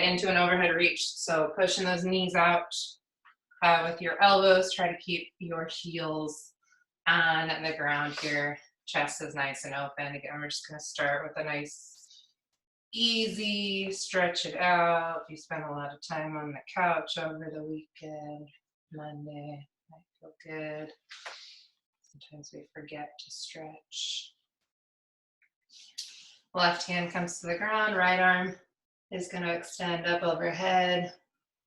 into an overhead reach. So pushing those knees out with your elbows. Try to keep your heels on the ground here. Chest is nice and open. Again, we're just going to start with a nice, easy stretch it out. If you spend a lot of time on the couch over the weekend, Monday, might feel good. Sometimes we forget to stretch. Left hand comes to the ground, right arm is going to extend up overhead.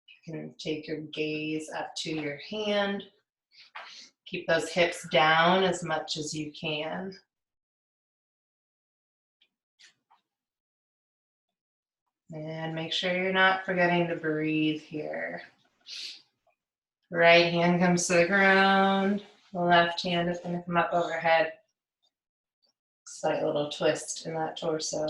You can take your gaze up to your hand. Keep those hips down as much as you can. And make sure you're not forgetting to breathe here. Right hand comes to the ground. The left hand is going to come up overhead. Slight little twist in that torso.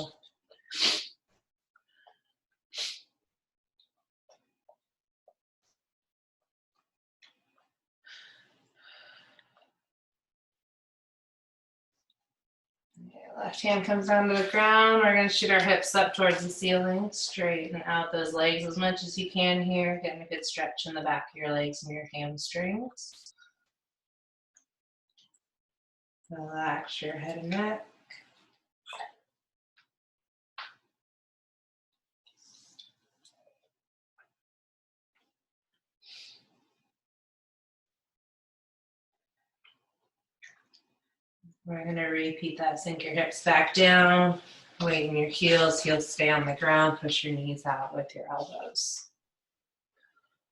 Left hand comes down to the ground. We're going to shoot our hips up towards the ceiling. Straighten out those legs as much as you can here. Getting a good stretch in the back of your legs and your hamstrings. Relax your head and neck. We're going to repeat that. Sink your hips back down. Weighten your heels. Heels stay on the ground. Push your knees out with your elbows.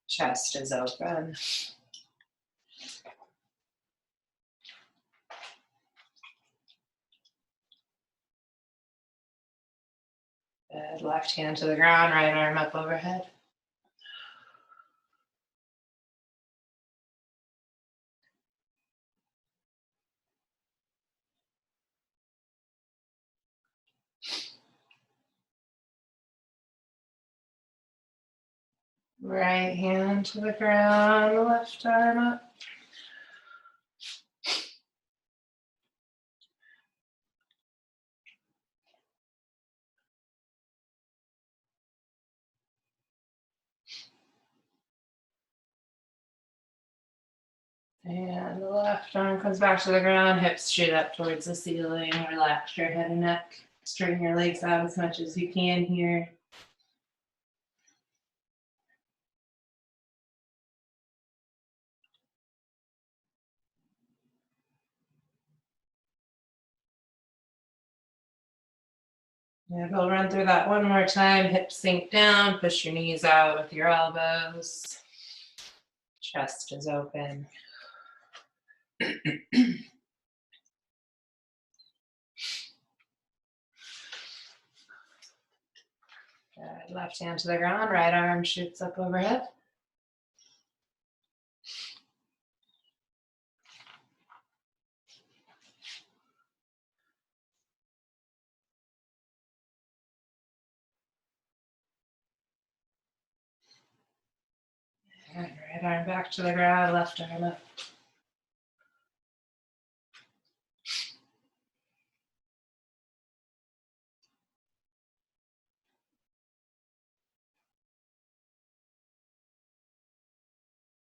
Chest is open. Good. Left hand to the ground. Right arm up overhead. Right hand to the ground, left arm up. And the left arm comes back to the ground, hips shoot up towards the ceiling. Relax your head and neck. Straighten your legs out as much as you can here. And we'll run through that one more time. Hips sink down, push your knees out with your elbows. Chest is open. Good. Left hand to the ground, right arm shoots up overhead. And right arm back to the ground, left arm up.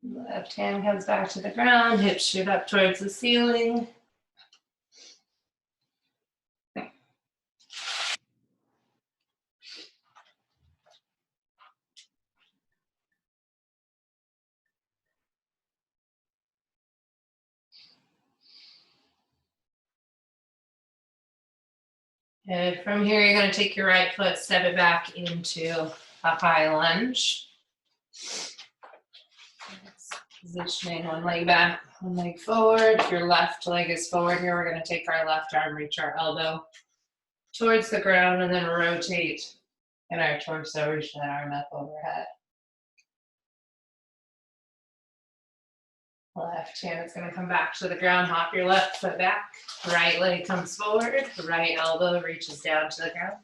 Left hand comes back to the ground, hips shoot up towards the ceiling. And from here, you're going to take your right foot, step it back into a high lunge. Positioning one leg back, one leg forward. If your left leg is forward here, we're going to take our left arm, reach our elbow towards the ground, and then rotate in our torso, reach that arm up overhead. Left hand is going to come back to the ground, hop your left foot back. Right leg comes forward, right elbow reaches down to the ground.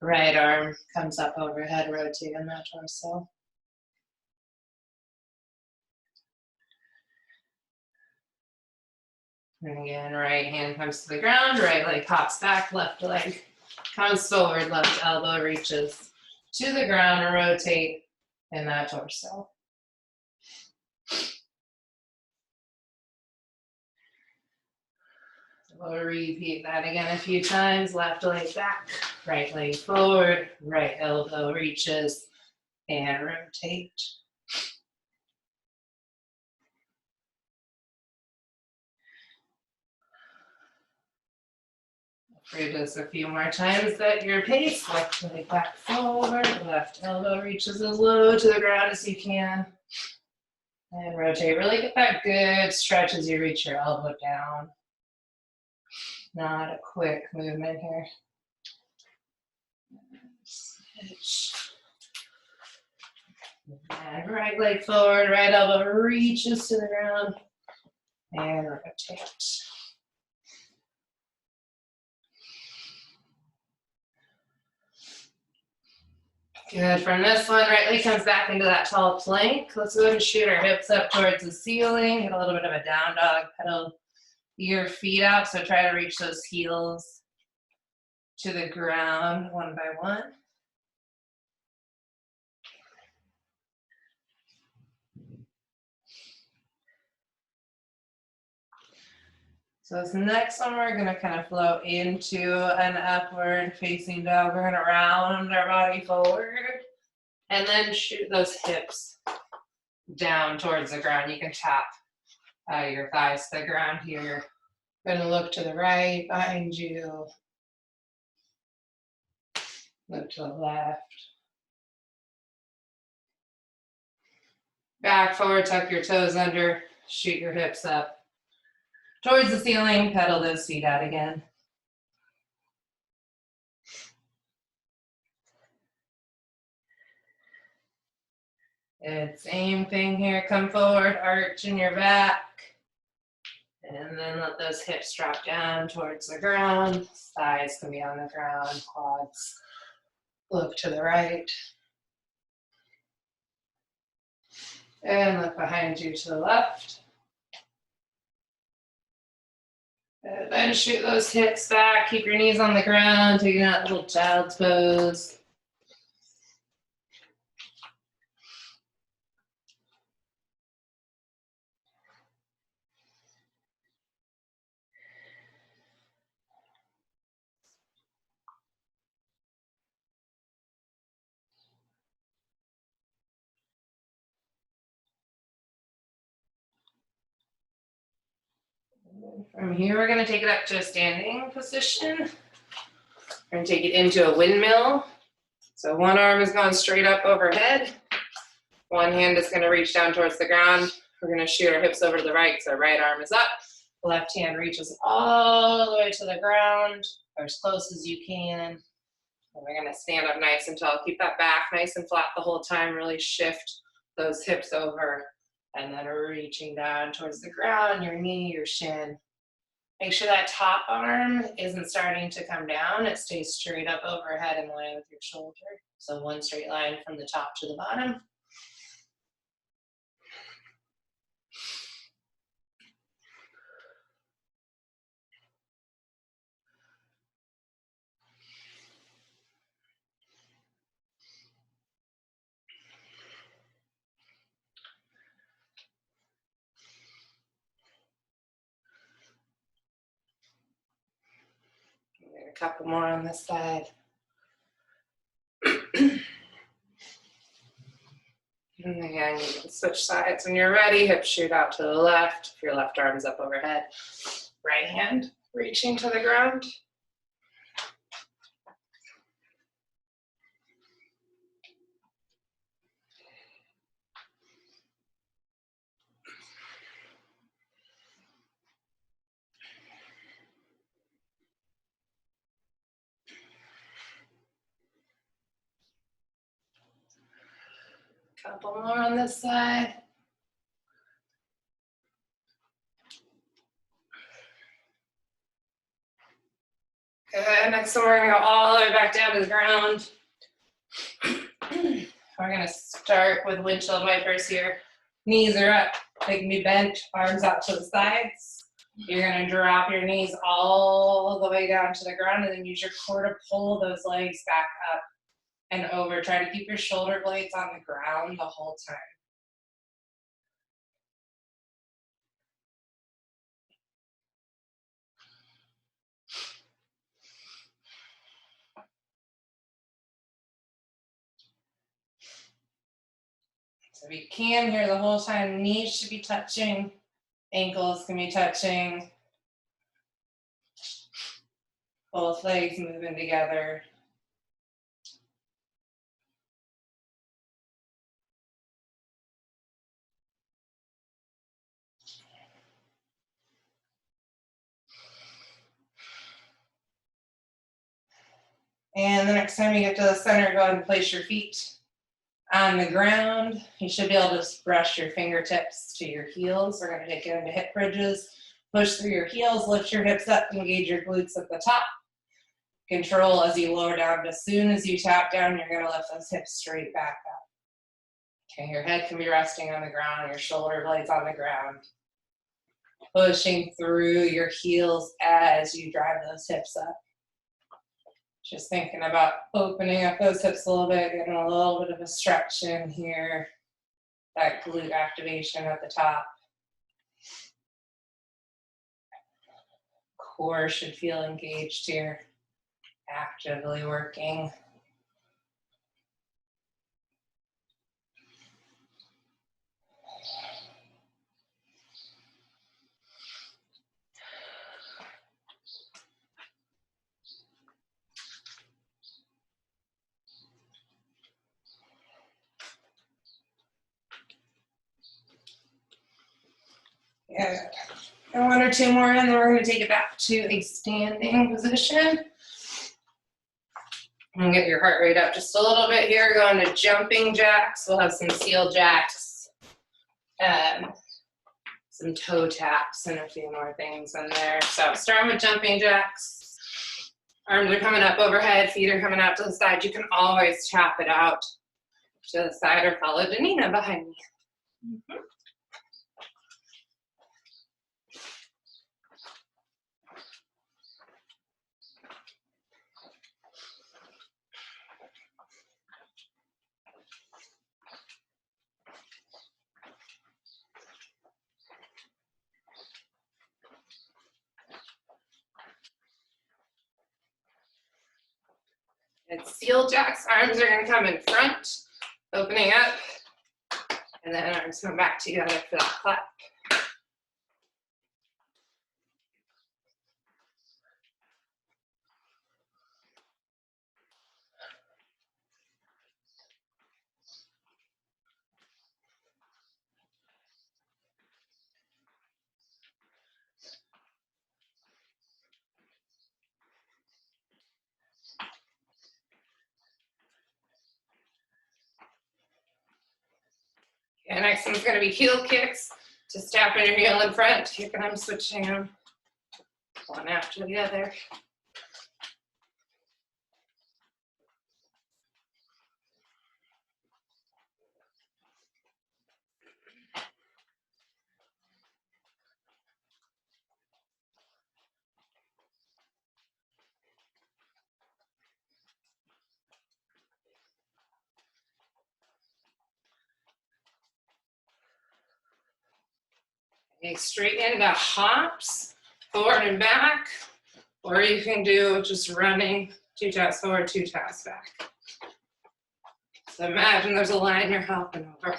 Right arm comes up overhead, rotating that torso. And again, right hand comes to the ground, right leg hops back, left leg comes forward, left elbow reaches to the ground and rotate in that torso. We'll repeat that again a few times. Left leg back, right leg forward, right elbow reaches, and rotate. Do this a few more times at your pace. Left leg back forward, left elbow reaches as low to the ground as you can. And rotate. Really get that good stretch as you reach your elbow down. Not a quick movement here. Switch. And right leg forward, right elbow reaches to the ground. And rotate. Good. From this one, right leg comes back into that tall plank. Let's go ahead and shoot our hips up towards the ceiling. Get a little bit of a down dog. Pedal your feet out. So try to reach those heels to the ground one by one. So this next one, we're gonna kind of flow into an upward facing dog. We're gonna round our body forward and then shoot those hips down towards the ground. You can tap your thighs to the ground here. Gonna look to the right behind you. Look to the left. Back forward, tuck your toes under, shoot your hips up towards the ceiling, pedal those feet out again. It's same thing here, come forward, arch in your back. And then let those hips drop down towards the ground. Thighs can be on the ground, quads. Look to the right. And look behind you to the left. And then shoot those hips back. Keep your knees on the ground, taking that little child's pose. From here, we're going to take it up to a standing position. We're going to take it into a windmill. So one arm is going straight up overhead. One hand is going to reach down towards the ground. We're going to shoot our hips over to the right, so right arm is up. Left hand reaches all the way to the ground, or as close as you can. And we're going to stand up nice and tall. Keep that back nice and flat the whole time. Really shift those hips over. And then reaching down towards the ground, your knee, your shin. Make sure that top arm isn't starting to come down. It stays straight up overhead in line with your shoulder. So one straight line from the top to the bottom. A couple more on this side. And again, you can switch sides when you're ready. Hips shoot out to the left. If your left arm's up overhead. Right hand reaching to the ground. Couple more on this side. Good. Next one, we're going to go all the way back down to the ground. We're going to start with windshield wipers here. Knees are up. They can be bent, arms out to the sides. You're going to drop your knees all the way down to the ground and then use your core to pull those legs back up. and over. Try to keep your shoulder blades on the ground the whole time. So if you can here the whole time, knees should be touching, ankles can be touching, both legs moving together. And the next time you get to the center, go ahead and place your feet on the ground. You should be able to just brush your fingertips to your heels. We're going to take it into hip bridges. Push through your heels, lift your hips up, engage your glutes at the top. Control as you lower down. As soon as you tap down, you're going to lift those hips straight back up. Okay, your head can be resting on the ground, your shoulder blades on the ground. Pushing through your heels as you drive those hips up. Just thinking about opening up those hips a little bit, getting a little bit of a stretch in here. That glute activation at the top. Core should feel engaged here, actively working. Yeah. And one or two more, and then we're going to take it back to a standing position. And get your heart rate up just a little bit here. Going to jumping jacks. We'll have some seal jacks, some toe taps, and a few more things in there. So starting with jumping jacks. Arms are coming up overhead, feet are coming out to the side. You can always tap it out to the side or follow Danena behind me. Mm-hmm. It's seal jacks. Arms are going to come in front, opening up, and then arms come back together for that clap. Okay, next one's going to be heel kicks. Just tapping your heel in front. Here I'm switching them one after the other. Okay, straight into hops, forward and back, or you can do just running 2 taps forward, 2 taps back. So imagine there's a line you're hopping over.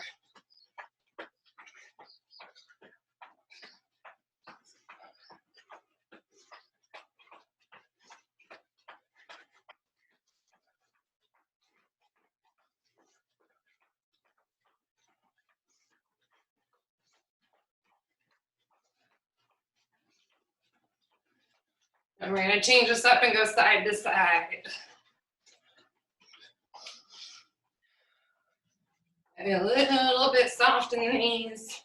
And we're going to change this up and go side to side. Maybe a little bit soft in the knees,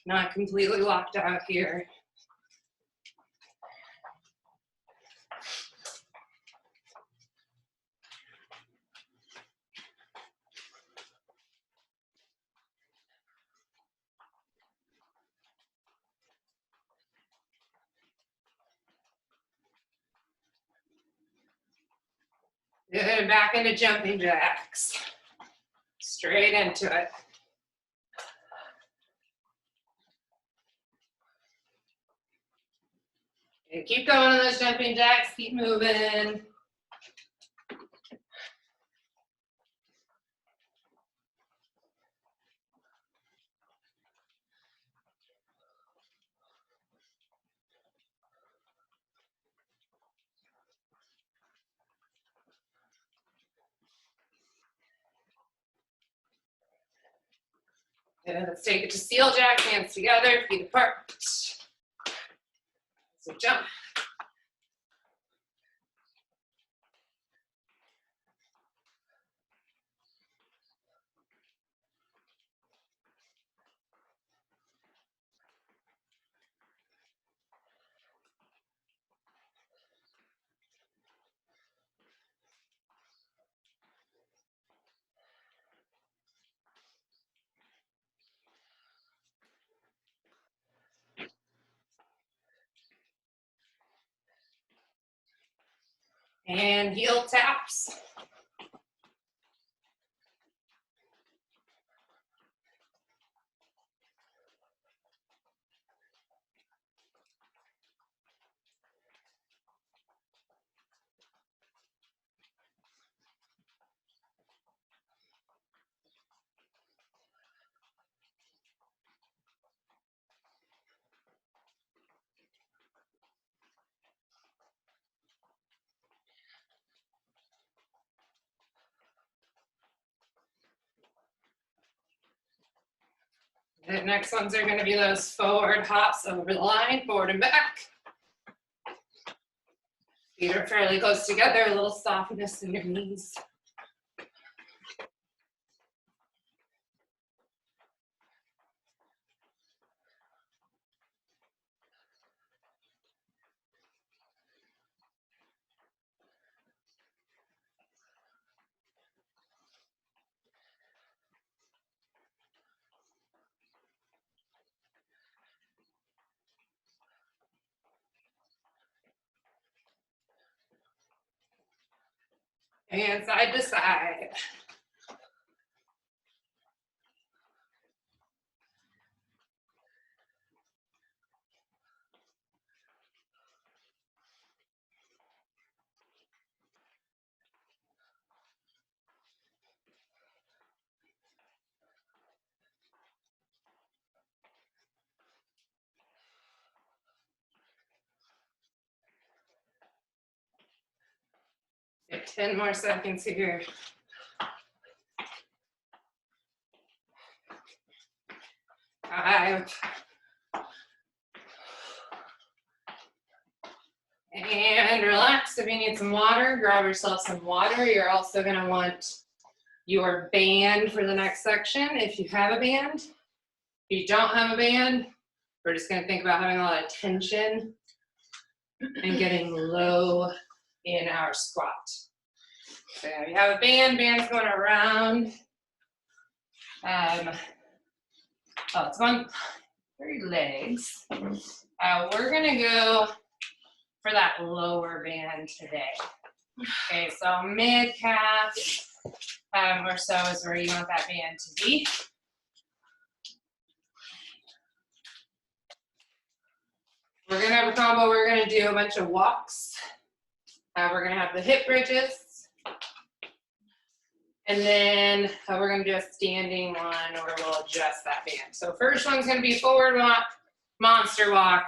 not completely locked out here. Good, back into jumping jacks. Straight into it. And keep going on those jumping jacks, keep moving. And let's take it to seal jack, hands together, feet apart. So jump. And heel taps. The next ones are going to be those forward hops over the line, forward and back. Feet are fairly close together, a little softness in your knees. And side to side. Get 10 more seconds here. 5. And relax. If you need some water, grab yourself some water. You're also going to want your band for the next section if you have a band. If you don't have a band, we're just going to think about having a lot of tension and getting low in our squat. So you have a band, band's going around. It's going through your legs. We're going to go for that lower band today. Okay, so mid calf or so is where you want that band to be. We're going to have a combo. We're going to do a bunch of walks. We're going to have the hip bridges. And then we're going to do a standing one where we'll adjust that band. So first one's going to be forward walk, monster walk,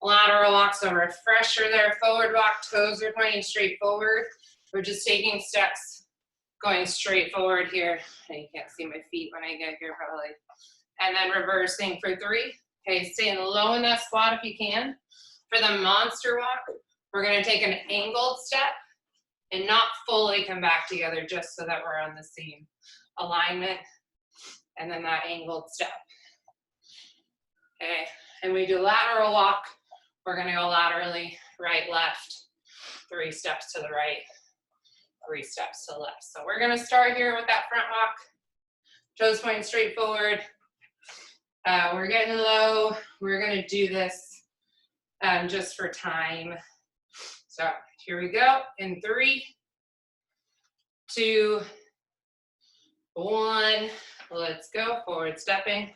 lateral walk. So refresher there, forward walk, toes are pointing straight forward. We're just taking steps going straight forward here. You can't see my feet when I get here probably. And then reversing for 3. Okay, staying low in that squat if you can. For the monster walk, we're going to take an angled step and not fully come back together just so that we're on the same alignment. And then that angled step. Okay, and we do lateral walk. We're going to go laterally, right, left, 3 steps to the right, 3 steps to the left. So we're going to start here with that front walk. Toes pointing straight forward. We're getting low. We're going to do this just for time. So here we go in 3, 2, 1. Let's go. Forward stepping.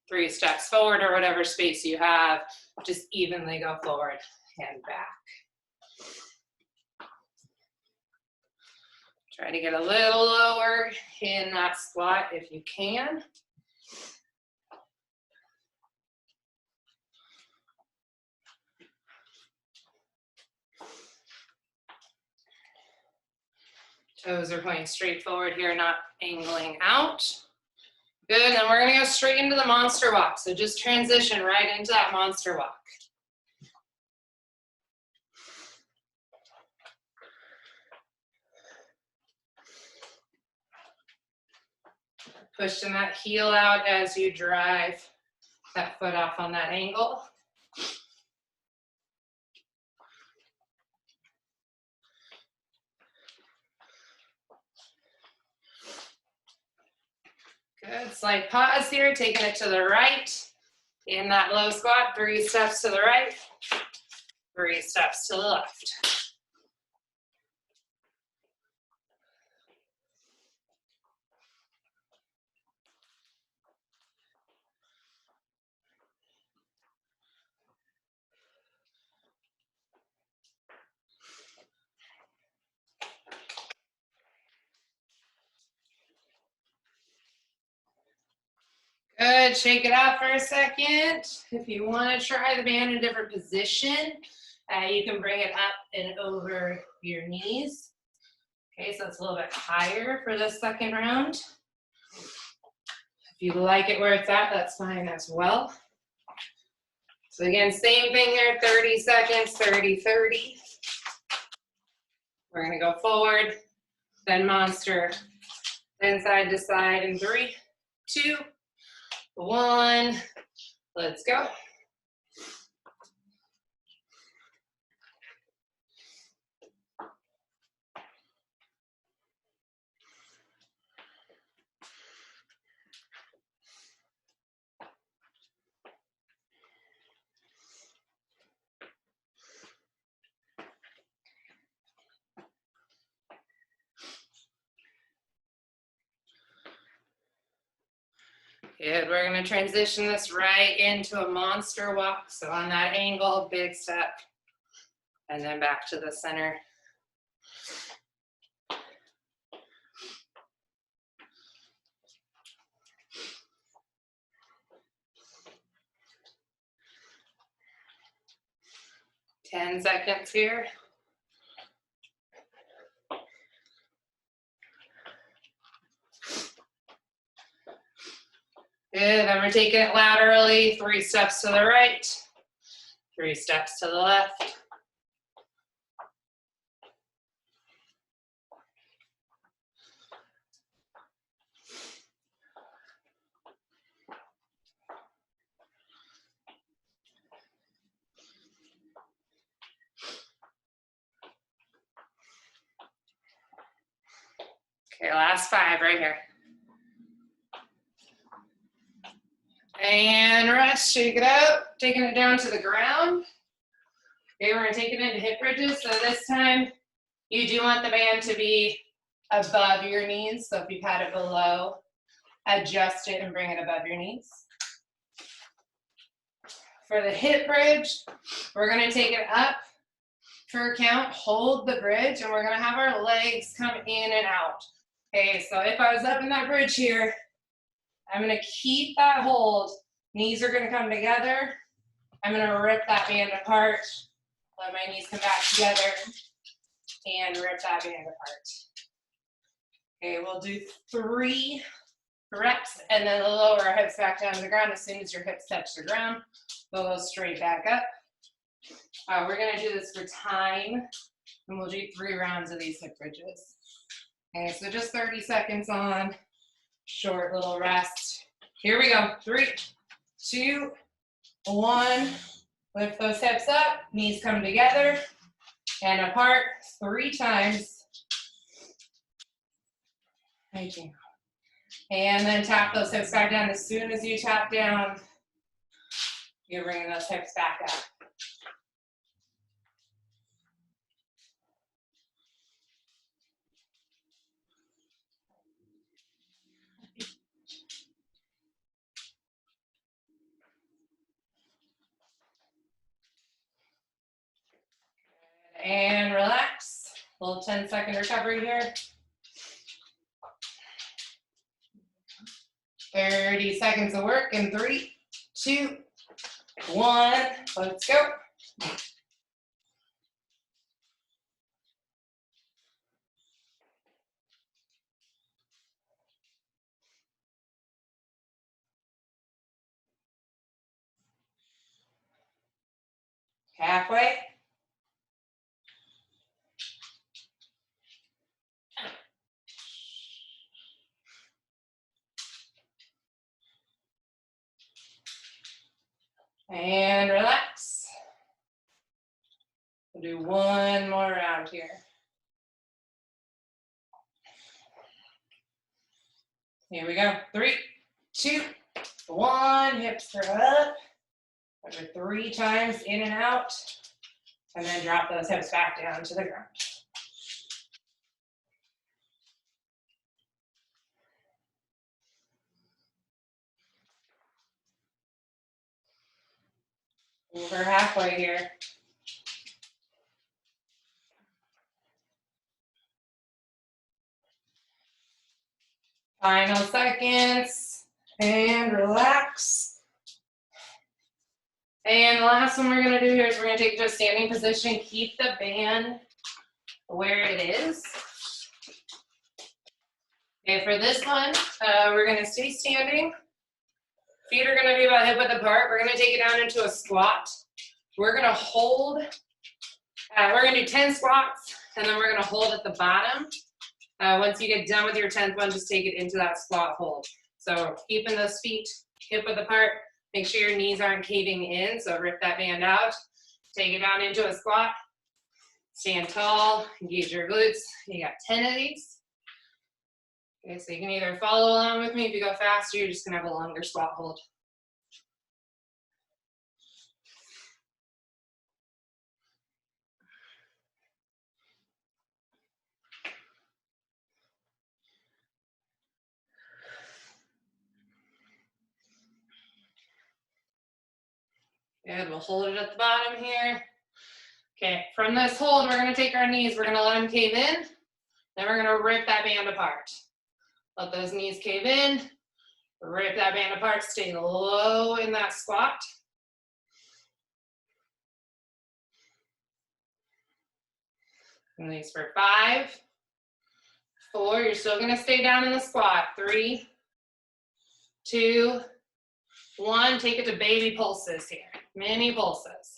3 steps forward or whatever space you have. Just evenly go forward and back. Try to get a little lower in that squat if you can. Toes are pointing straight forward here, not angling out. Good, and we're gonna go straight into the monster walk. So just transition right into that monster walk. Pushing that heel out as you drive that foot off on that angle. Good, slight pause here, taking it to the right. In that low squat, 3 steps to the right, 3 steps to the left. Good, shake it out for a second. If you want to try the band in a different position, you can bring it up and over your knees. Okay, so it's a little bit higher for this second round. If you like it where it's at, that's fine as well. So again, same thing here, 30 seconds, 30, 30. We're gonna go forward, then monster, then side to side in 3, 2, 1, let's go. Good, we're gonna transition this right into a monster walk. So on that angle, big step, and then back to the center. Ten seconds here. Good, then we're taking it laterally, 3 steps to the right, 3 steps to the left. Okay, last 5 right here. And rest, shake it out, taking it down to the ground. Okay, we're gonna take it into hip bridges. So this time, you do want the band to be above your knees. So if you've had it below, adjust it and bring it above your knees. For the hip bridge, we're gonna take it up for a count, hold the bridge, and we're gonna have our legs come in and out. Okay, so if I was up in that bridge here, I'm gonna keep that hold. Knees are gonna come together. I'm gonna rip that band apart. Let my knees come back together and rip that band apart. Okay, we'll do 3 reps and then lower our hips back down to the ground. As soon as your hips touch the ground, we'll go straight back up. We're gonna do this for time, and we'll do 3 rounds of these hip bridges. Okay, so just 30 seconds on, short little rest. Here we go, 3, 2, 1. Lift those hips up, knees come together and apart 3 times. Thank you. And then tap those hips back down. As soon as you tap down, you're bringing those hips back up. Little 10-second recovery here. 30 seconds of work in 3, 2, 1. Let's go. Halfway. And relax. We'll do one more round here. Here we go. 3, 2, 1. Hips curl up. Over 3 times in and out. And then drop those hips back down to the ground. Over halfway here. Final seconds. And relax. And the last one we're going to do here is we're going to take it to a standing position. Keep the band where it is. Okay, for this one, we're going to stay standing. Feet are going to be about hip width apart. We're going to take it down into a squat. We're going to hold. We're going to do 10 squats, and then we're going to hold at the bottom. Once you get done with your 10th one, just take it into that squat hold. So keeping those feet hip width apart. Make sure your knees aren't caving in, so rip that band out. Take it down into a squat. Stand tall, engage your glutes. You got 10 of these. Okay, so you can either follow along with me. If you go faster, you're just gonna have a longer squat hold. Good, we'll hold it at the bottom here. Okay, from this hold, we're gonna take our knees, we're gonna let them cave in, then we're gonna rip that band apart. Let those knees cave in, rip that band apart, stay low in that squat. Release for 5, 4, you're still gonna stay down in the squat. 3, 2, 1, take it to baby pulses here. Mini pulses,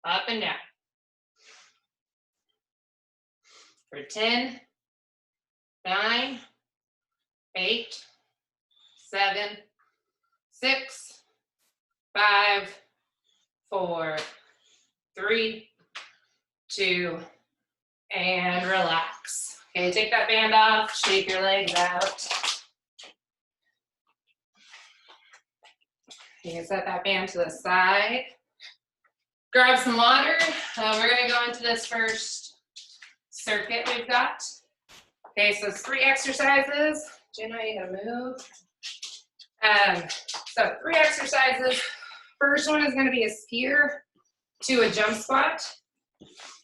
up and down. For 10, 9, 8, 7, 6, 5, 4, 3, 2, and relax. Okay, take that band off, shake your legs out. You can set that band to the side. Grab some water. We're gonna go into this first circuit we've got. Okay, so it's 3 exercises. Jenna, you gotta move. So 3 exercises. First one is gonna be a skier to a jump squat.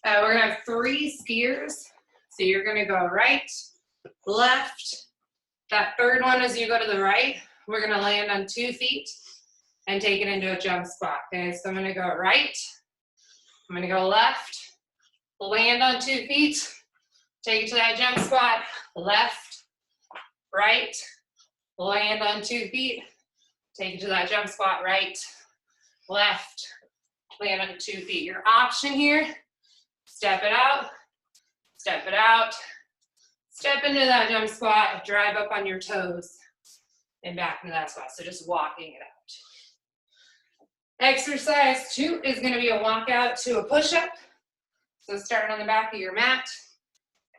We're gonna have 3 skiers. So you're gonna go right, left. That third one as you go to the right, we're gonna land on 2 feet and take it into a jump squat. Okay, so I'm gonna go right, I'm gonna go left, land on 2 feet, take it to that jump squat, left, right, land on 2 feet, take it to that jump squat, right, left, land on 2 feet. Your option here, step it out, step it out, step into that jump squat, drive up on your toes, and back into that squat. So just walking it out. Exercise 2 is going to be a walkout to a push-up. So starting on the back of your mat,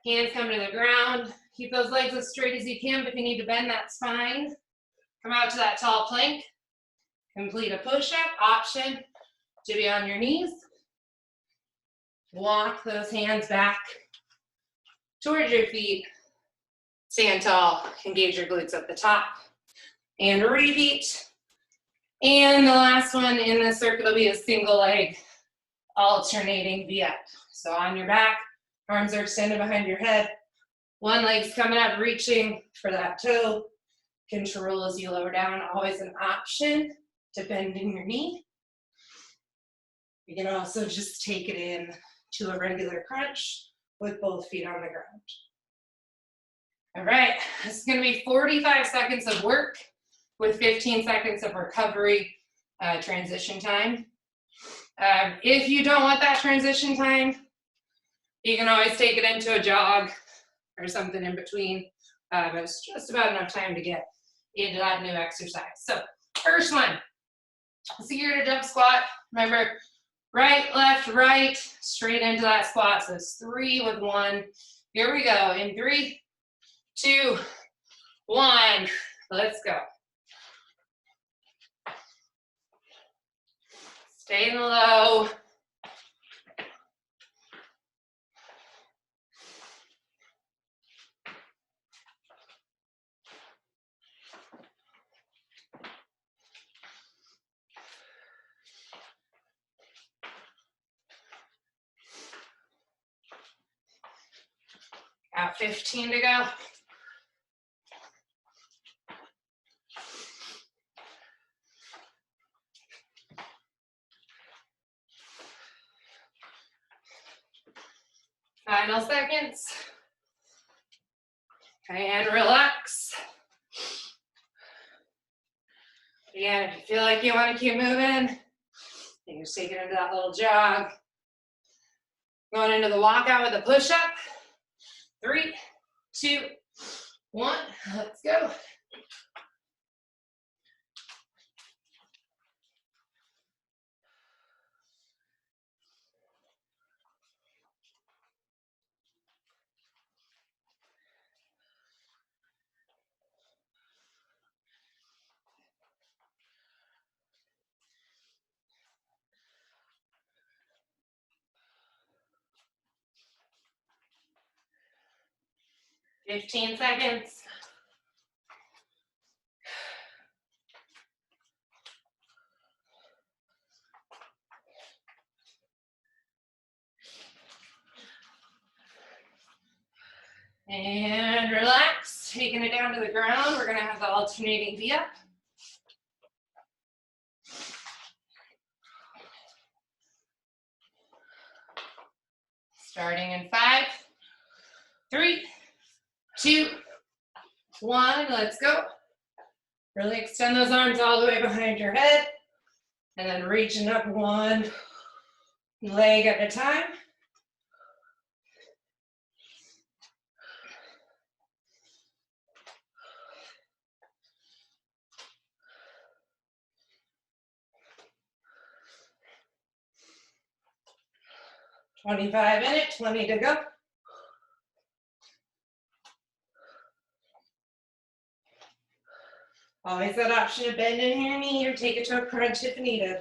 hands come to the ground. Keep those legs as straight as you can, but if you need to bend, that's fine. Come out to that tall plank. Complete a push-up. Option to be on your knees. Walk those hands back towards your feet. Stand tall. Engage your glutes at the top. And repeat. And the last one in this circuit will be a single leg alternating V up. So on your back, Arms are extended behind your head. One leg's coming up, reaching for that toe. Control as you lower down, always an option to bend in your knee. You can also just take it in to a regular crunch with both feet on the ground. All right, this is gonna be 45 seconds of work with 15 seconds of recovery transition time. If you don't want that transition time, you can always take it into a jog or something in between. It's just about enough time to get into that new exercise. So first one, so you're gonna jump squat. Remember, right, left, right, straight into that squat. So it's 3 with 1. Here we go, in 3, 2, 1, let's go. Staying low. Got 15 to go. Final seconds. And relax. Again, if you feel like you want to keep moving, you can just take it into that little jog. Going into the walkout with a push-up. 3, 2, 1, let's go. Fifteen seconds. And relax, taking it down to the ground. We're gonna have the alternating V up. Starting in 5, 3, 2, 1, let's go. Really extend those arms all the way behind your head. And then reaching up one leg at a time. $25 in it, 20 to go. Always that option of bending your knee or take it to a crunch if needed.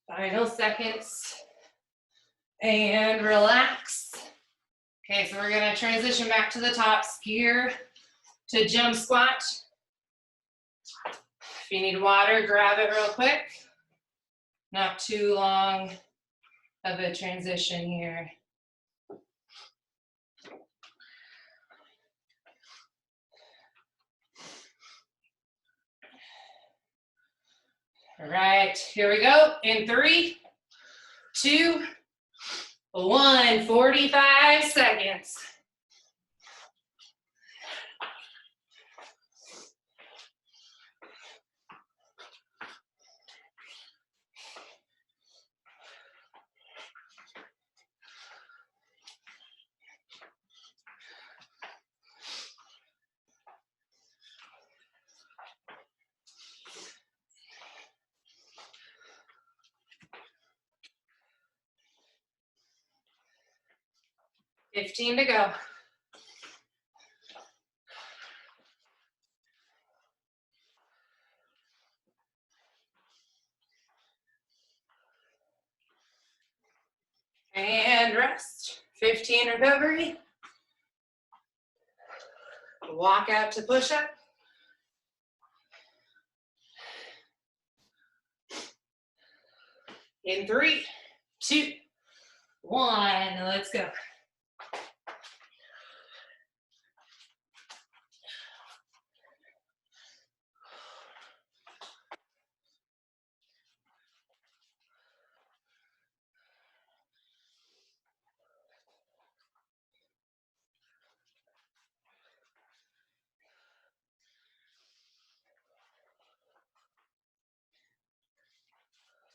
Final seconds. And relax. Okay, so we're gonna transition back to the top, skier to jump squat. If you need water, grab it real quick. Not too long of a transition here. All right, here we go. In 3, 2, 1, 45 seconds. $15 to go. And rest. 15 recovery. Walk out to push up. In 3, 2, 1, let's go.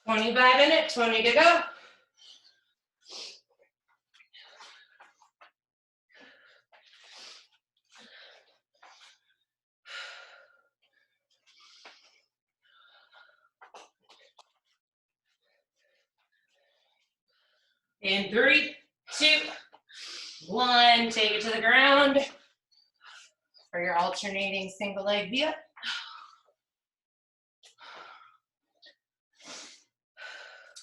$25 in it, 20 to go. In 3, 2, 1, take it to the ground for your alternating single leg V-up.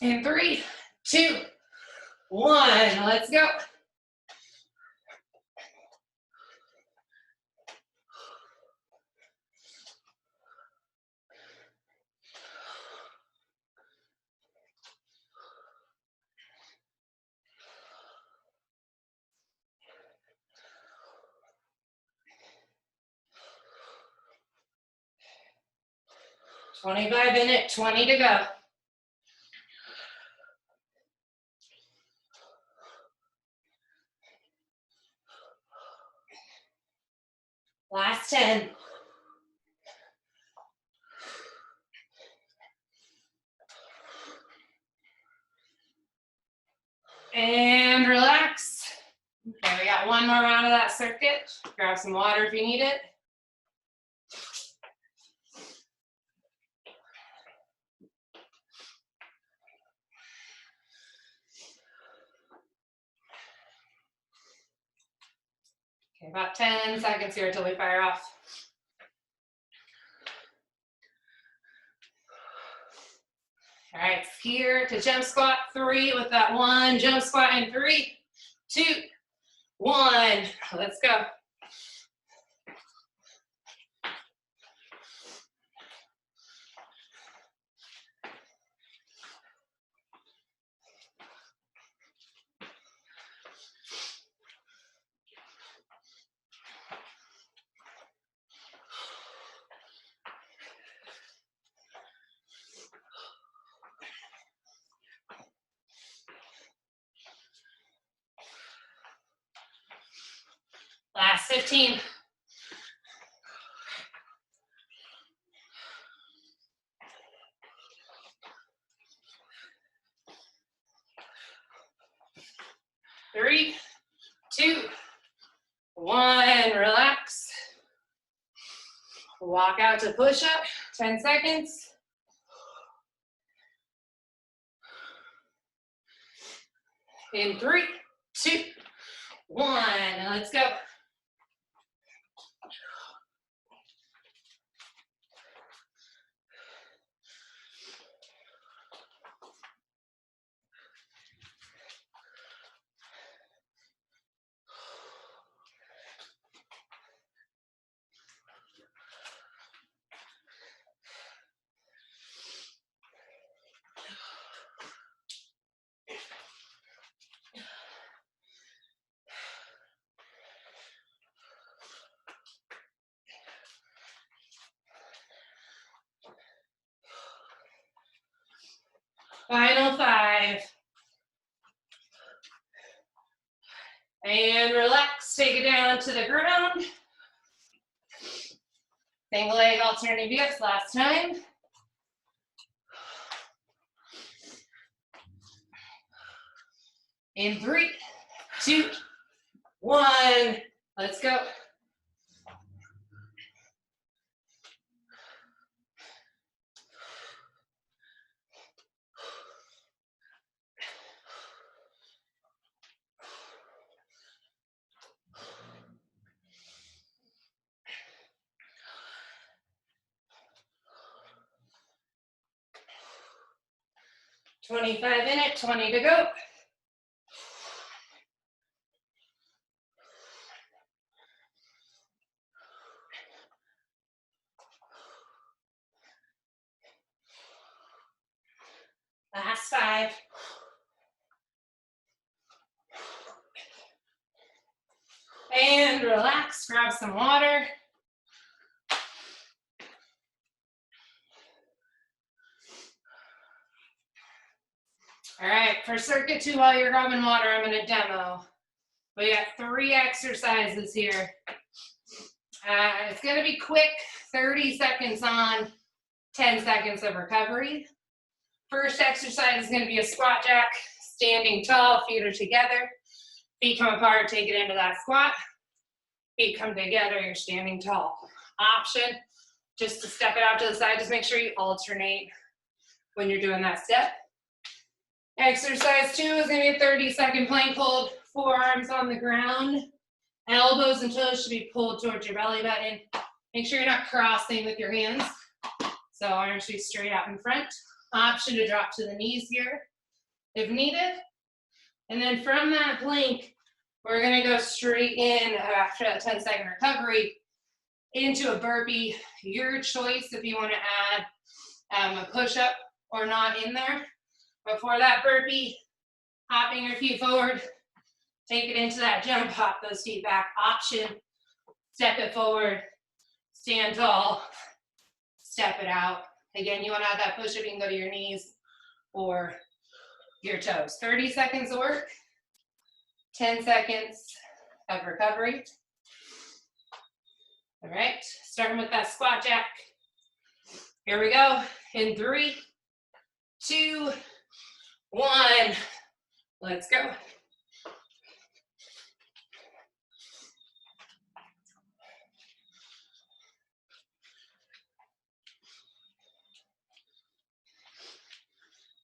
In 3, 2, 1, let's go. $25 in it, 20 to go. Last 10. And relax. Okay, we got one more round of that circuit. Grab some water if you need it. Okay, about 10 seconds here until we fire off. All right, here to jump squat 3 with that 1. Jump squat in 3, 2, 1. Let's go. Last 15. Three, 2, 1, relax. Walk out to push up, 10 seconds. In 3, 2, 1, let's go. Final 5. And relax, take it down to the ground. Single leg alternating V-ups last time. In 3, 2, 1, let's go. $25 in it, 20 to go. Last 5. And relax, grab some water. All right, for circuit 2, while you're grabbing water, I'm gonna demo. We got 3 exercises here. It's gonna be quick, 30 seconds on, 10 seconds of recovery. First exercise is gonna be a squat jack, standing tall, feet are together. Feet come apart, take it into that squat. Feet come together, you're standing tall. Option, just to step it out to the side, just make sure you alternate when you're doing that step. Exercise 2 is gonna be a 30-second plank hold, forearms on the ground. Elbows and toes should be pulled towards your belly button. Make sure you're not crossing with your hands. So arms should be straight out in front. Option to drop to the knees here if needed. And then from that plank, we're gonna go straight in after that 10-second recovery into a burpee. Your choice if you wanna add a push-up or not in there. Before that burpee, hopping your feet forward, take it into that jump, hop those feet back. Option, step it forward, stand tall, step it out. Again, you wanna add that push-up, you can go to your knees or your toes. 30 seconds of work, 10 seconds of recovery. All right, starting with that squat jack. Here we go, in 3, 2, 1, let's go.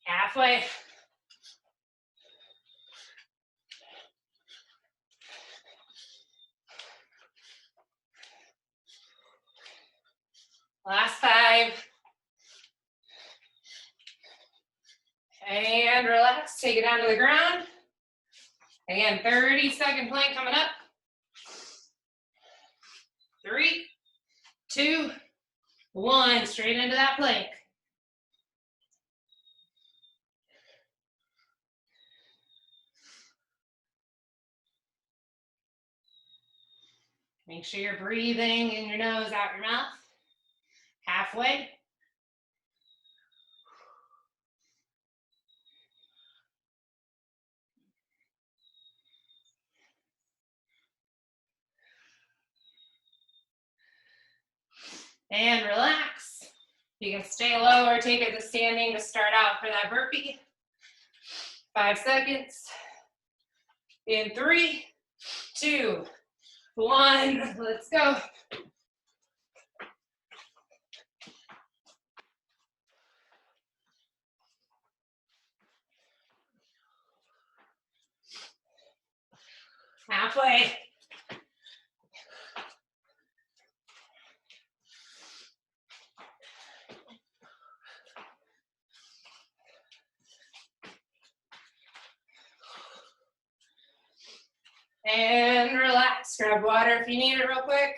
Halfway. Last 5. And relax, take it down to the ground. Again, 30-second plank coming up. 3, 2, 1, straight into that plank. Make sure you're breathing in your nose, out your mouth. Halfway. And relax. You can stay low or take it to standing to start out for that burpee. 5 seconds. In 3, 2, 1, let's go. Halfway. And relax. Grab water if you need it real quick.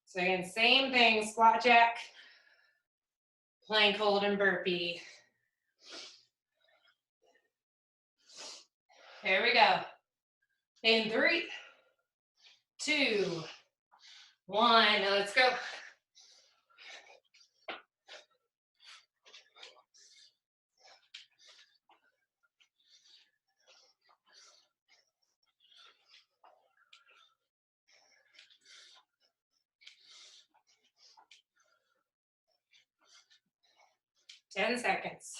So again, same thing, squat jack, plank hold, and burpee. Here we go. In 3, 2, 1, let's go. Ten seconds.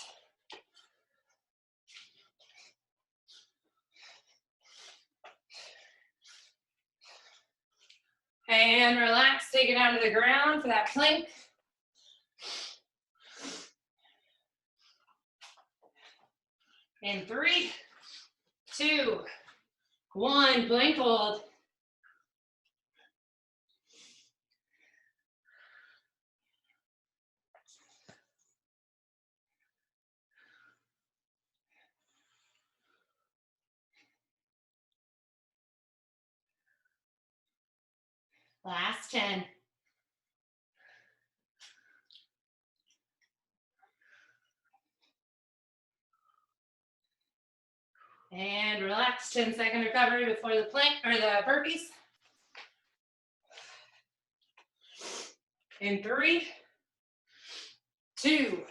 And relax, take it down to the ground for that plank. In 3, 2, 1, plank hold. Last 10. And relax, 10-second recovery before the plank or the burpees. In 3, 2,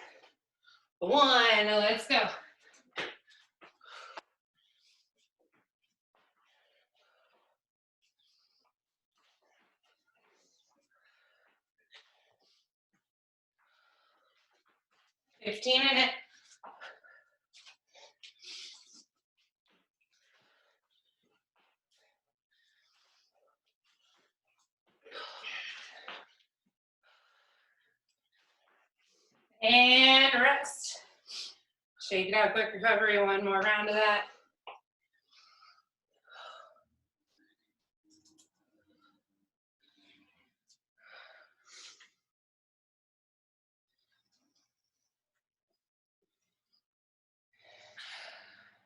1, let's go. $15 in it. And rest. Shake it out, quick recovery, one more round of that.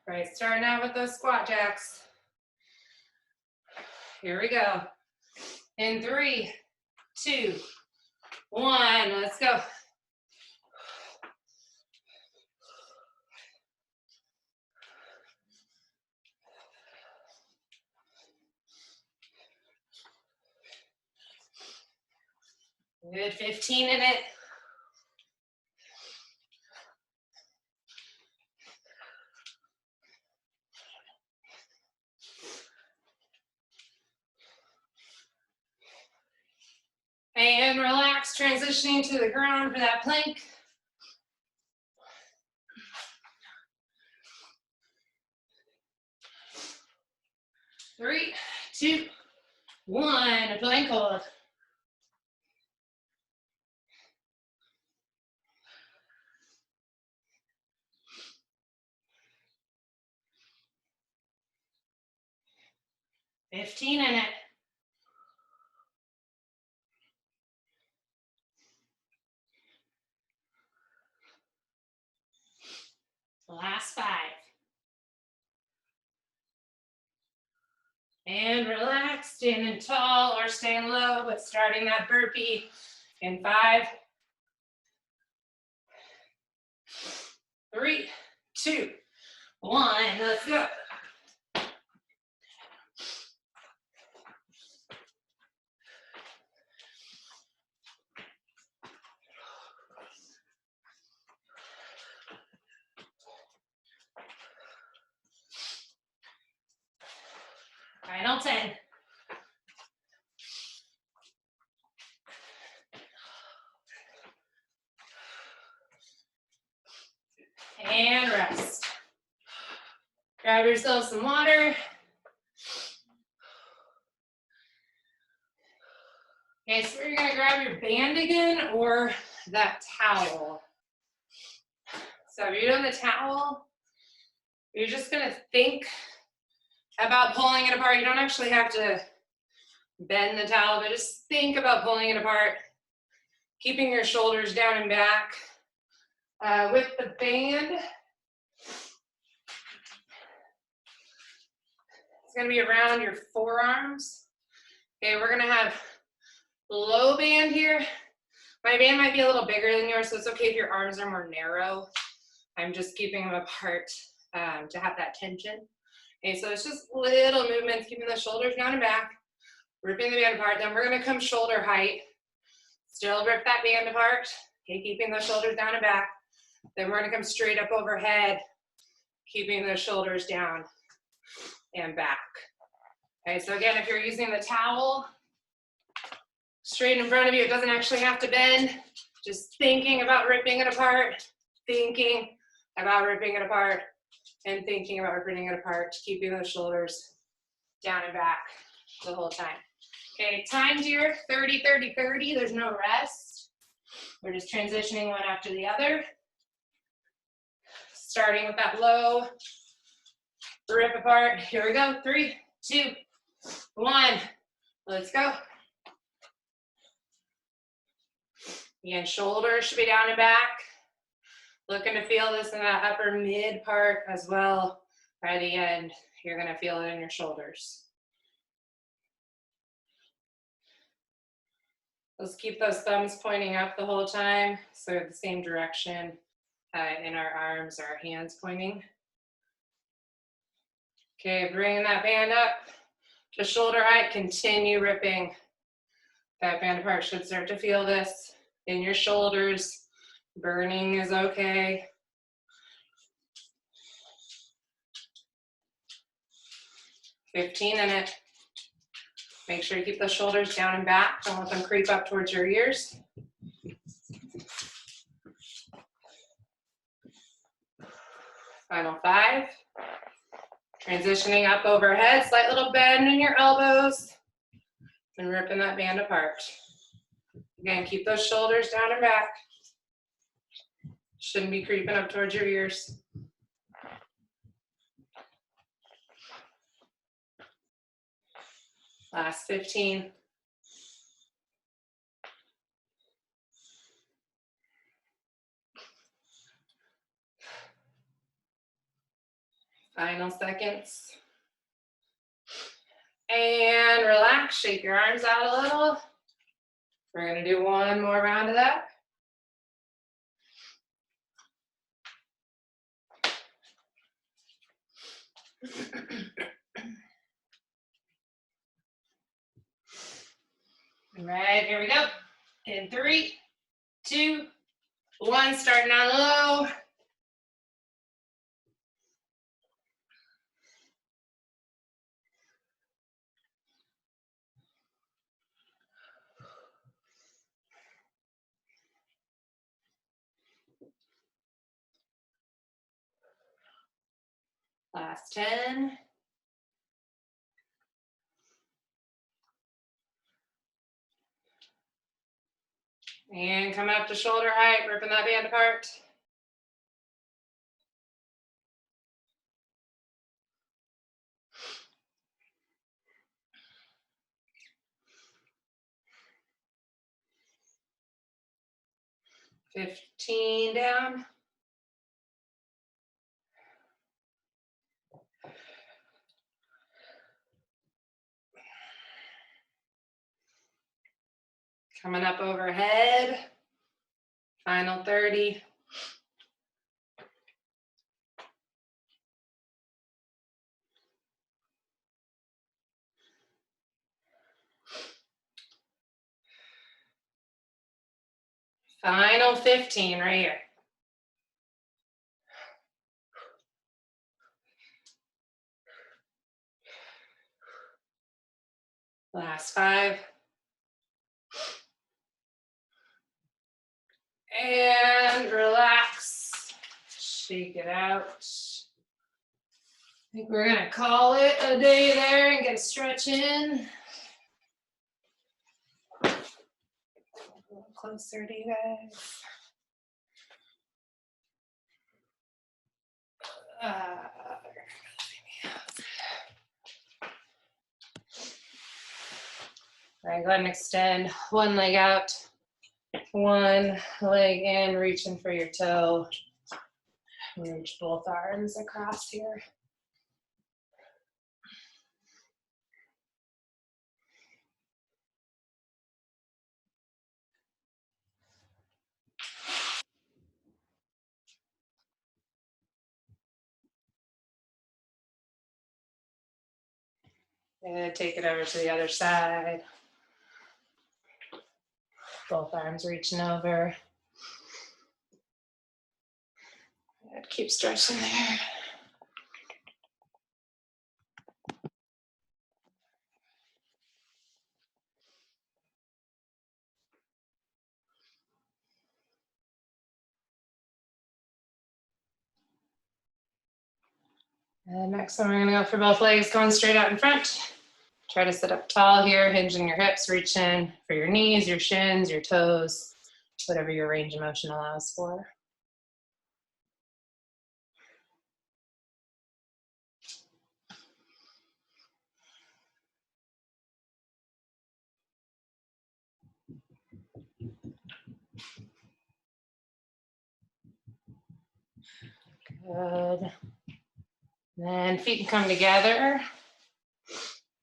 All right, starting out with those squat jacks. Here we go. In 3, 2, 1, let's go. Good, 15 in it. And relax, transitioning to the ground for that plank. Three, 2, 1, plank hold. $15 in it. Last 5. And relax, standing tall or staying low, but starting that burpee in 5, 3, 2, 1, let's go. Final 10. And rest. Grab yourself some water. Okay, so you're gonna grab your band again or that towel. So if you're doing the towel, you're just gonna think about pulling it apart. You don't actually have to bend the towel, but just think about pulling it apart, keeping your shoulders down and back. With the band, it's gonna be around your forearms. Okay, we're gonna have low band here. My band might be a little bigger than yours, so it's okay if your arms are more narrow. I'm just keeping them apart to have that tension. Okay, so it's just little movements, keeping the shoulders down and back, ripping the band apart. Then we're gonna come shoulder height. Still rip that band apart. Okay, keeping the shoulders down and back. Then we're gonna come straight up overhead, keeping the shoulders down and back. Okay, so again, if you're using the towel straight in front of you, it doesn't actually have to bend. Just thinking about ripping it apart, thinking about ripping it apart, and thinking about ripping it apart, keeping those shoulders down and back the whole time. Okay, timed here, 30, 30, 30. There's no rest. We're just transitioning one after the other. Starting with that low rip apart. Here we go. 3, 2, 1. Let's go. Again, shoulders should be down and back. Looking to feel this in that upper mid part as well. By the end, you're going to feel it in your shoulders. Let's keep those thumbs pointing up the whole time, so the same direction in our arms, our hands pointing. Okay, bringing that band up to shoulder height. Continue ripping that band apart. Should start to feel this in your shoulders. Burning is okay. $15 in it. Make sure you keep the shoulders down and back. Don't let them creep up towards your ears. Final 5. Transitioning up overhead, slight little bend in your elbows and ripping that band apart. Again, keep those shoulders down and back. Shouldn't be creeping up towards your ears. Last 15. Final seconds. And relax, shake your arms out a little. We're gonna do one more round of that. All right, here we go. In 3, 2, 1, starting on low. Last 10. And coming up to shoulder height, ripping that band apart. $15 down. Coming up overhead. Final 30. Final 15 right here. Last 5. And relax. Shake it out. I think we're gonna call it a day there and get a stretch in. A little closer to you guys. All right, go ahead and extend one leg out, one leg in, reaching for your toe. Reach both arms across here. And take it over to the other side. Both arms reaching over. And keep stretching there. And next one, we're gonna go for both legs going straight out in front. Try to sit up tall here, hinging your hips, reach in for your knees, your shins, your toes, whatever your range of motion allows for. Good. Then feet can come together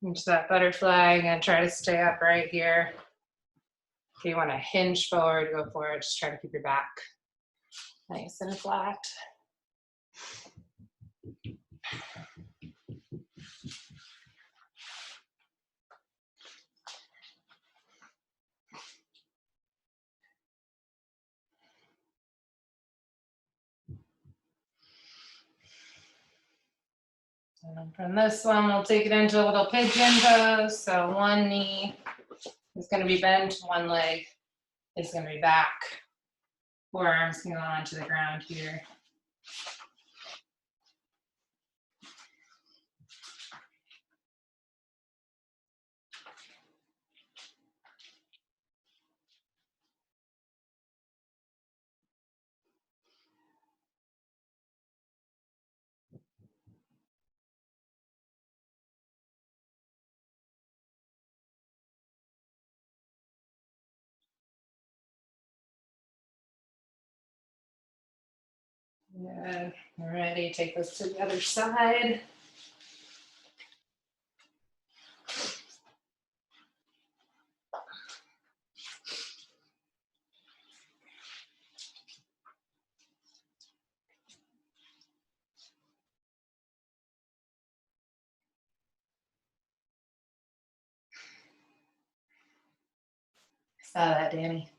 into that butterfly. Again, try to stay upright here. If you want to hinge forward, go for it. Just try to keep your back nice and flat. And from this one, we'll take it into a little pigeon pose. So one knee is going to be bent, one leg is going to be back. Forearms can go onto the ground here. Good. We're ready. Take this to the other side. Saw that, Danny.